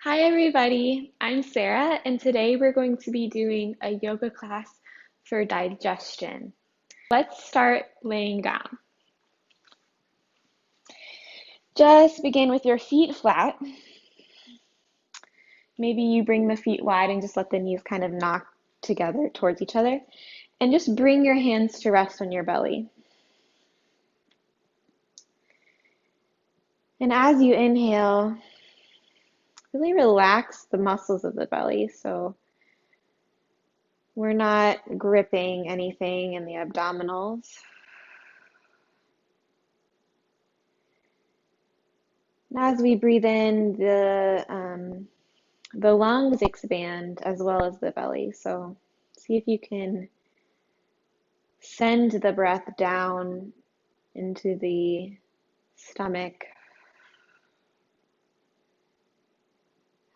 Hi everybody, I'm Sarah and today we're going to be doing a yoga class for digestion. Let's start laying down. Just begin with your feet flat. Maybe you bring the feet wide and just let the knees kind of knock together towards each other. And just bring your hands to rest on your belly. And as you inhale, really relax the muscles of the belly so we're not gripping anything in the abdominals. As we breathe in, the lungs expand as well as the belly. So see if you can send the breath down into the stomach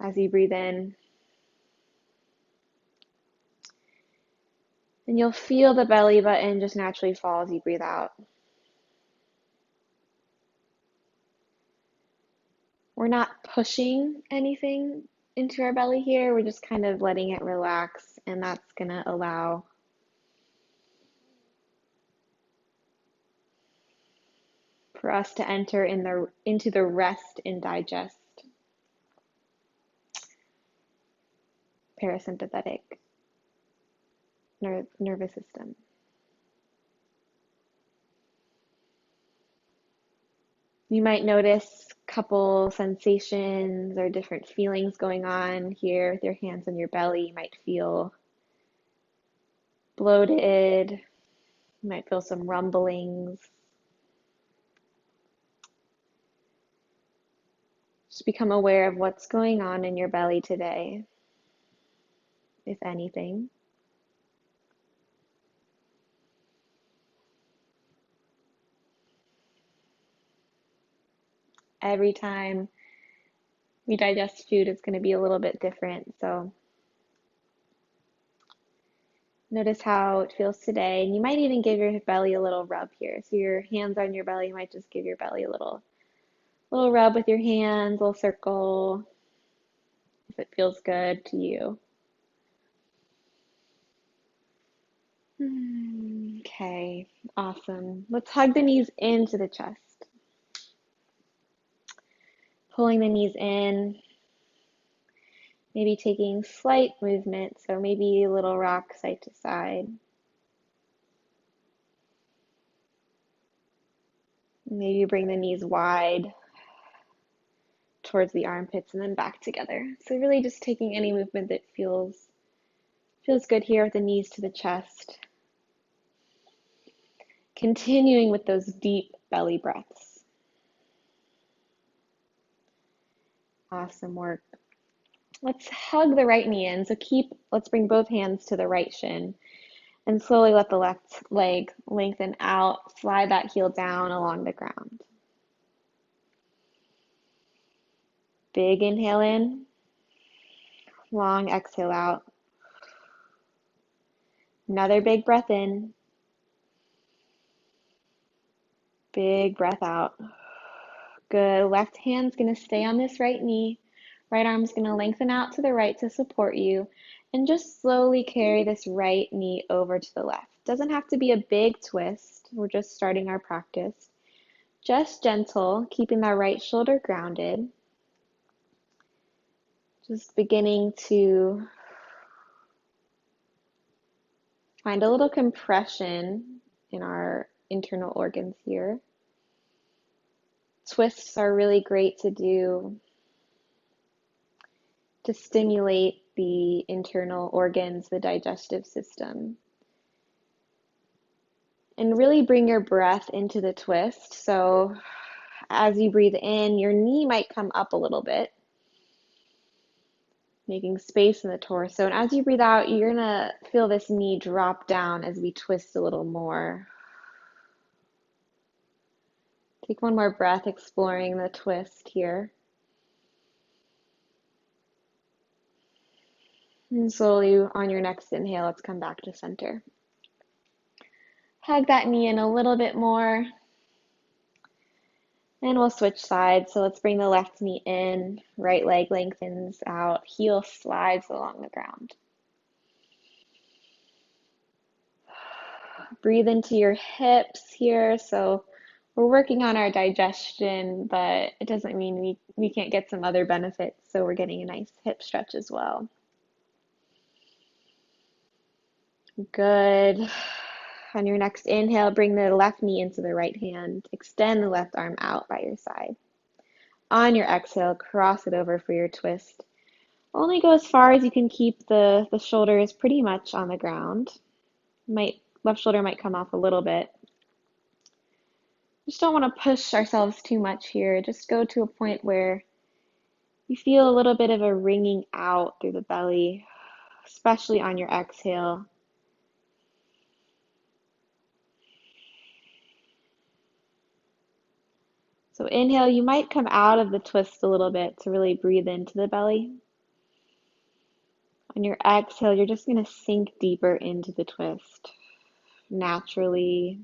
as you breathe in. And you'll feel the belly button just naturally fall as you breathe out. We're not pushing anything into our belly here. We're just kind of letting it relax, and that's going to allow for us to enter into the rest and digest parasympathetic nervous system. You might notice a couple sensations or different feelings going on here with your hands on your belly. You might feel bloated. You might feel some rumblings. Just become aware of what's going on in your belly today, if anything. Every time we digest food, it's going to be a little bit different. So notice how it feels today. And you might even give your belly a little rub here. So your hands on your belly, you might just give your belly a little rub with your hands, little circle, if it feels good to you. Okay, awesome. Let's hug the knees into the chest. Pulling the knees in, maybe taking slight movement, so maybe a little rock side to side. Maybe you bring the knees wide towards the armpits and then back together. So really just taking any movement that feels good here with the knees to the chest. Continuing with those deep belly breaths. Awesome work. Let's hug the right knee in. So let's bring both hands to the right shin and slowly let the left leg lengthen out. Slide that heel down along the ground. Big inhale in, long exhale out. Another big breath in, big breath out. Good. Left hand's going to stay on this right knee. Right arm's going to lengthen out to the right to support you. And just slowly carry this right knee over to the left. Doesn't have to be a big twist. We're just starting our practice. Just gentle, keeping that right shoulder grounded. Just beginning to find a little compression in our internal organs here. Twists are really great to do to stimulate the internal organs, the digestive system. And really bring your breath into the twist. So as you breathe in, your knee might come up a little bit, making space in the torso. And as you breathe out, you're going to feel this knee drop down as we twist a little more. Take one more breath, exploring the twist here. And slowly on your next inhale, let's come back to center. Hug that knee in a little bit more. And we'll switch sides. So let's bring the left knee in, right leg lengthens out, heel slides along the ground. Breathe into your hips here. So we're working on our digestion, but it doesn't mean we can't get some other benefits. So we're getting a nice hip stretch as well. Good. On your next inhale, bring the left knee into the right hand. Extend the left arm out by your side. On your exhale, cross it over for your twist. Only go as far as you can keep the shoulders pretty much on the ground. Left shoulder might come off a little bit. Just don't want to push ourselves too much here. Just go to a point where you feel a little bit of a wringing out through the belly, especially on your exhale. So inhale, you might come out of the twist a little bit to really breathe into the belly. On your exhale, you're just going to sink deeper into the twist naturally,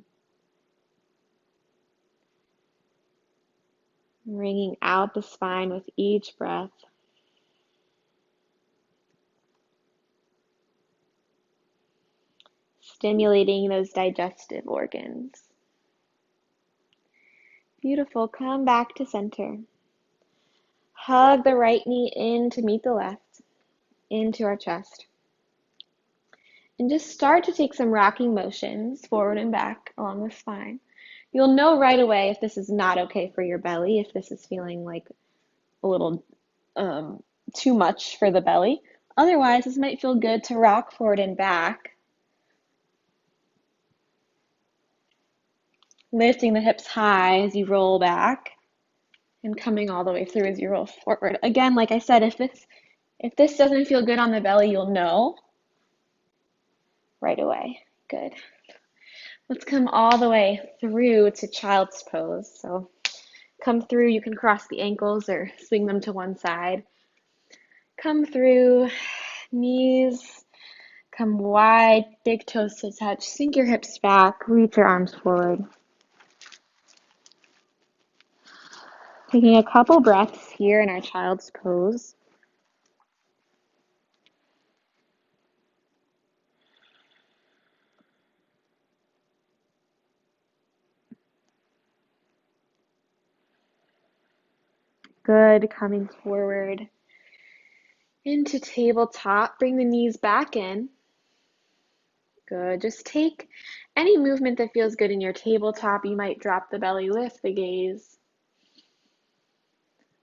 wringing out the spine with each breath. Stimulating those digestive organs. Beautiful. Come back to center. Hug the right knee in to meet the left, into our chest. And just start to take some rocking motions forward and back along the spine. You'll know right away if this is not okay for your belly, if this is feeling like a little too much for the belly. Otherwise, this might feel good to rock forward and back. Lifting the hips high as you roll back and coming all the way through as you roll forward. Again, like I said, if this doesn't feel good on the belly, you'll know right away. Good. Let's come all the way through to child's pose. So come through, you can cross the ankles or swing them to one side. Come through, knees come wide, big toes to touch. Sink your hips back, reach your arms forward. Taking a couple breaths here in our child's pose. Good, coming forward into tabletop. Bring the knees back in. Good, just take any movement that feels good in your tabletop. You might drop the belly, lift the gaze,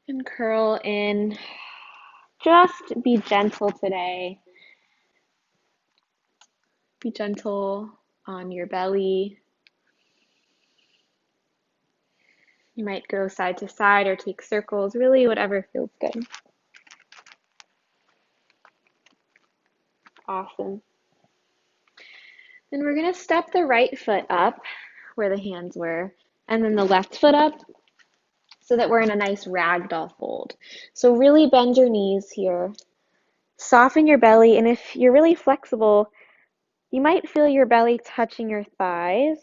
and curl in. Just be gentle today. Be gentle on your belly. You might go side to side or take circles, really whatever feels good. Awesome. Then we're going to step the right foot up where the hands were, and then the left foot up so that we're in a nice ragdoll fold. So really bend your knees here. Soften your belly, and if you're really flexible, you might feel your belly touching your thighs.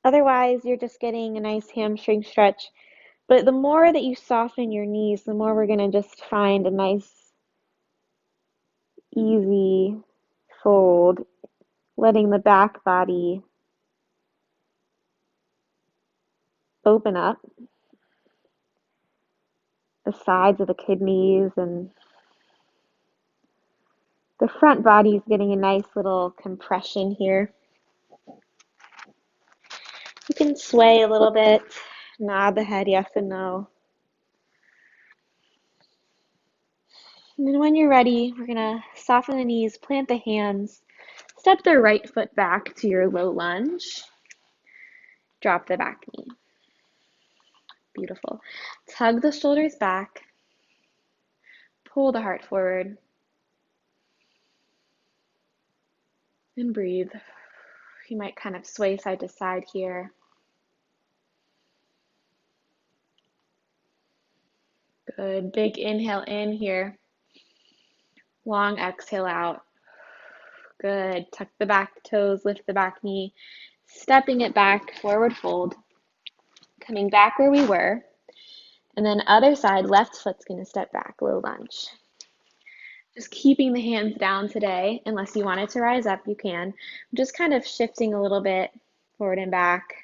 Otherwise, you're just getting a nice hamstring stretch. But the more that you soften your knees, the more we're going to just find a nice, easy fold, letting the back body open up. The sides of the kidneys and the front body is getting a nice little compression here. You can sway a little bit, nod the head yes and no. And then when you're ready, we're going to soften the knees, plant the hands, step the right foot back to your low lunge, drop the back knee. Beautiful. Tug the shoulders back, pull the heart forward, and breathe. You might kind of sway side to side here. Good. Big inhale in here. Long exhale out. Good. Tuck the back toes, lift the back knee, stepping it back, forward fold. coming back where we were. And then other side, left foot's going to step back, low lunge. Just keeping the hands down today. Unless you want it to rise up, you can. Just kind of shifting a little bit forward and back,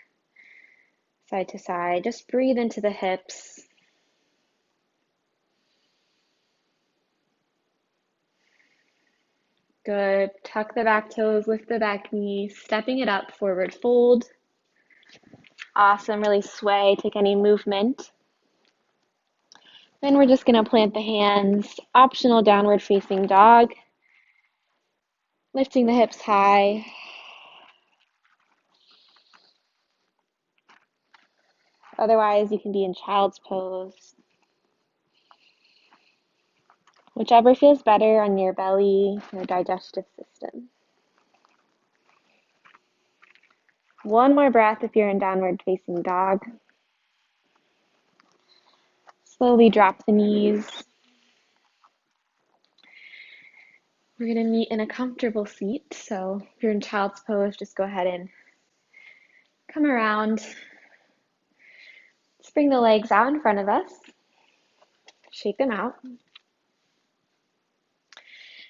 side to side. Just breathe into the hips. Good. Tuck the back toes, lift the back knee, stepping it up, forward fold. Awesome. Really sway, take any movement. Then we're just going to plant the hands, optional downward facing dog, lifting the hips high. Otherwise, you can be in child's pose. Whichever feels better on your belly, your digestive system. One more breath if you're in downward facing dog. Slowly drop the knees. We're going to meet in a comfortable seat. So if you're in child's pose, just go ahead and come around. Let's bring the legs out in front of us. Shake them out.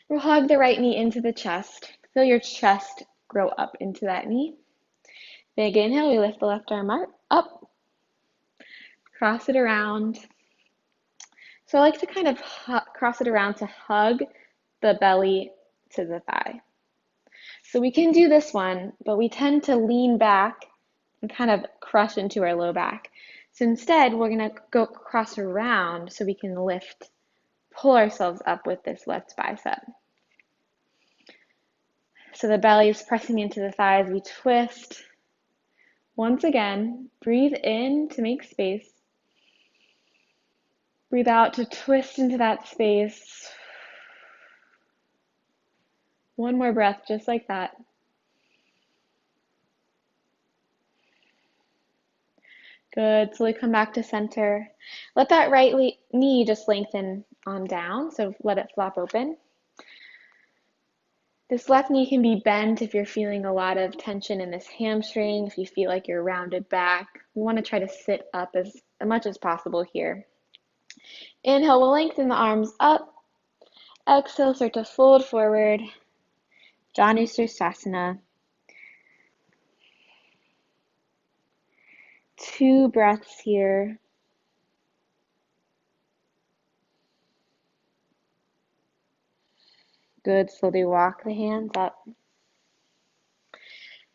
We'll hug the right knee into the chest. Feel your chest grow up into that knee. Big inhale, we lift the left arm up. Cross it around. So I like to kind of cross it around to hug the belly to the thigh. So we can do this one, but we tend to lean back and kind of crush into our low back. So instead, we're going to go cross around so we can lift, pull ourselves up with this left bicep. So the belly is pressing into the thighs. We twist. Once again, breathe in to make space. Breathe out to twist into that space. One more breath, just like that. Good. Slowly come back to center. Let that right knee just lengthen on down, so let it flop open. This left knee can be bent if you're feeling a lot of tension in this hamstring, if you feel like you're rounded back. We want to try to sit up as much as possible here. Inhale, we'll lengthen the arms up. Exhale, start to fold forward. Janusirsasana. 2 breaths here. Good. Slowly walk the hands up. And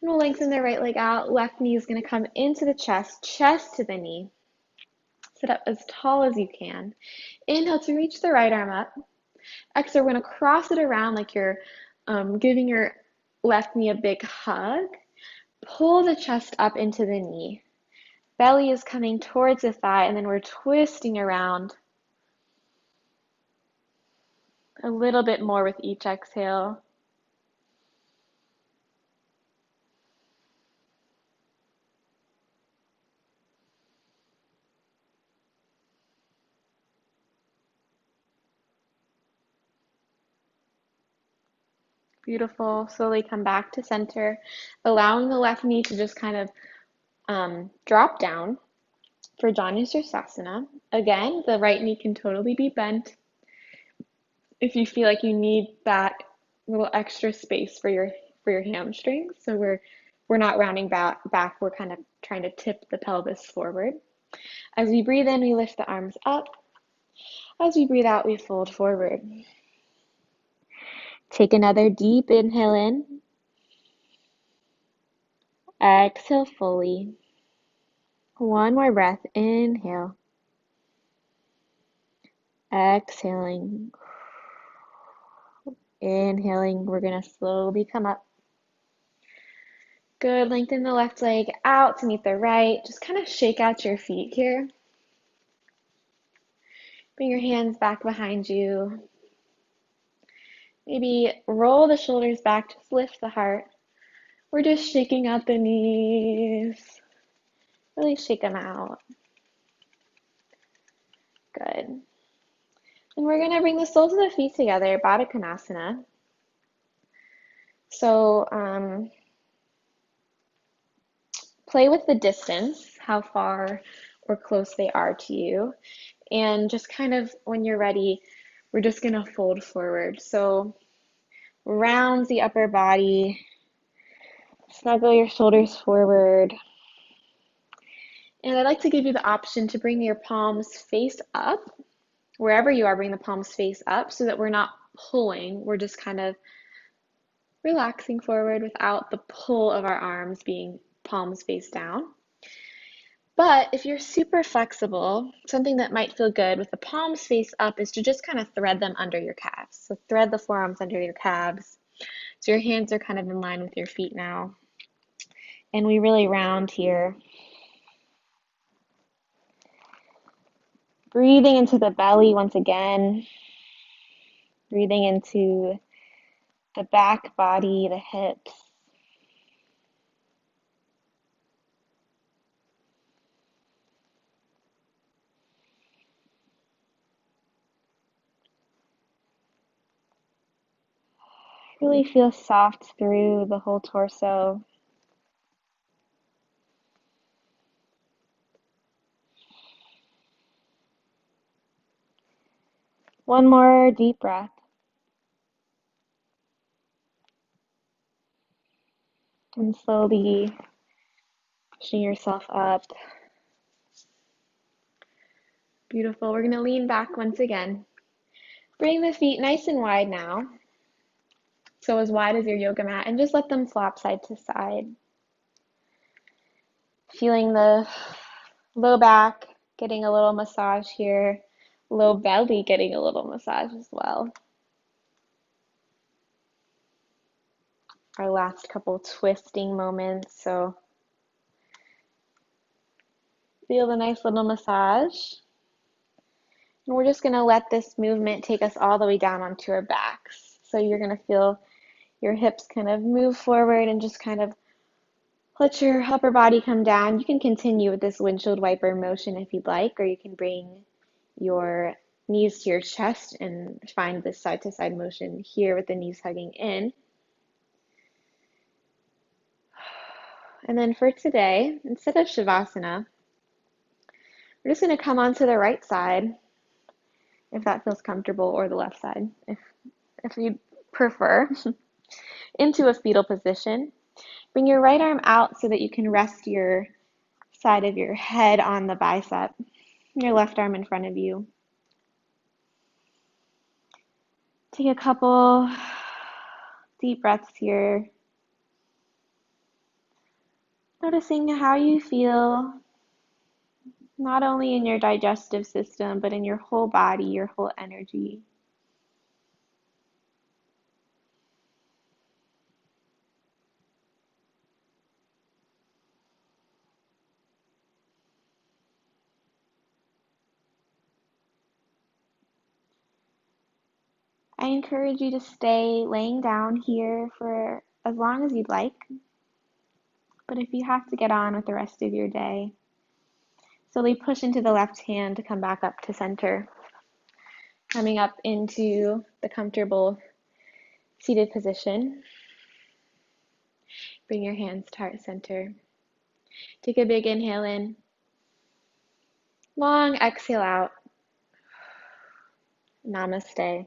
we'll lengthen the right leg out. Left knee is going to come into the chest, chest to the knee. Sit up as tall as you can. Inhale to reach the right arm up. Exhale, we're going to cross it around like you're giving your left knee a big hug. Pull the chest up into the knee. Belly is coming towards the thigh, and then we're twisting around a little bit more with each exhale. Beautiful. Slowly come back to center, allowing the left knee to just kind of drop down for Janusirsasana. Again, the right knee can totally be bent if you feel like you need that little extra space for your hamstrings. So we're not rounding back, we're kind of trying to tip the pelvis forward. As we breathe in, we lift the arms up. As we breathe out, we fold forward. Take another deep inhale in. Exhale fully. One more breath. Inhale. Exhaling. Inhaling. We're going to slowly come up. Good. Lengthen the left leg out to meet the right. Just kind of shake out your feet here. Bring your hands back behind you. Maybe roll the shoulders back. Just lift the heart. We're just shaking out the knees. Really shake them out. Good. And we're going to bring the soles of the feet together, Baddha Konasana. So play with the distance, how far or close they are to you. And just kind of when you're ready, we're just going to fold forward. So round the upper body, snuggle your shoulders forward. And I'd like to give you the option to bring your palms face up. Wherever you are, bring the palms face up so that we're not pulling. We're just kind of relaxing forward without the pull of our arms being palms face down. But if you're super flexible, something that might feel good with the palms face up is to just kind of thread them under your calves. So thread the forearms under your calves. So your hands are kind of in line with your feet now. And we really round here. Breathing into the belly once again. Breathing into the back body, the hips. Really feel soft through the whole torso. One more deep breath. And slowly pushing yourself up. Beautiful. We're going to lean back once again. Bring the feet nice and wide now. So as wide as your yoga mat, and just let them flop side to side. Feeling the low back getting a little massage here, low belly getting a little massage as well. Our last couple twisting moments, so feel the nice little massage. And we're just going to let this movement take us all the way down onto our backs. So you're going to feel your hips kind of move forward and just kind of let your upper body come down. You can continue with this windshield wiper motion if you'd like, or you can bring your knees to your chest and find this side to side motion here with the knees hugging in. And then for today, instead of Shavasana, we're just going to come onto the right side, if that feels comfortable, or the left side, if you prefer, into a fetal position. Bring your right arm out so that you can rest your side of your head on the bicep, your left arm in front of you. Take a couple deep breaths here. Noticing how you feel, not only in your digestive system, but in your whole body, your whole energy. I encourage you to stay laying down here for as long as you'd like. But if you have to get on with the rest of your day, slowly push into the left hand to come back up to center. Coming up into the comfortable seated position. Bring your hands to heart center. Take a big inhale in. Long exhale out. Namaste.